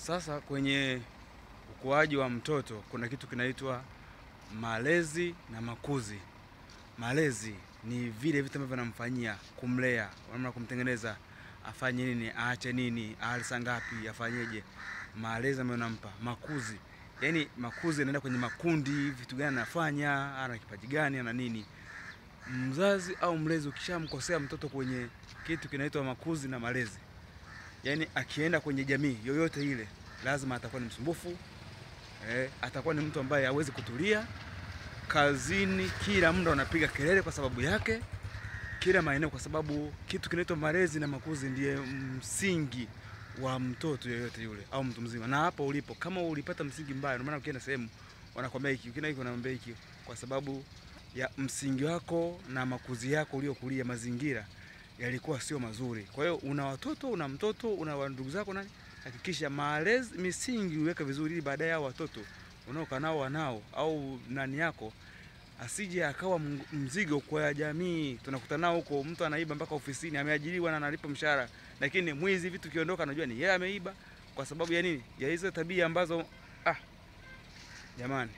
Sasa kwenye ukuaji wa mtoto kuna kitu kinaitwa malezi na makuzi. Malezi ni vile vitu ambavyo namfanyia, kumlea, namna kumtengeneza, afanye nini, aache nini, ale saa ngapi, afanyeje. Malezi ambayo nampa. Makuzi, yani makuzi yanaenda kwenye makundi, vitu gani anafanya, ana kipaji gani, ana nini. Mzazi au mlezi ukishamkosea mtoto kwenye kitu kinaitwa makuzi na malezi, yani akienda kwenye jamii yoyote ile lazima atakuwa ni msumbufu, atakuwa ni mtu ambaye hawezi kutulia. Kazini kila muda anapiga kelele kwa sababu yake, kila maeneo, kwa sababu kitu kinaitwa malezi na makuzi ndiye msingi wa mtoto yoyote yule au mtu mzima. Na hapo ulipo, kama ulipata msingi mbaya, ndio maana ukienda sehemu wanakuambia hiki, ukienda hiki wanakuambia hiki, kwa sababu ya msingi wako na makuzi yako uliokulia, mazingira yalikuwa sio mazuri. Kwa hiyo una watoto, una mtoto, una ndugu zako, nani, hakikisha malezi, misingi uweka vizuri, ili baadaye hao watoto unaokaa nao wanao au nani yako asije akawa mzigo kwa jamii. Tunakutana nao huko, mtu anaiba mpaka ofisini, ameajiriwa na analipa mshahara, lakini mwizi, vitu kiondoka anajua ni yeye ameiba. Kwa sababu ya nini? Ya hizo tabia ambazo jamani.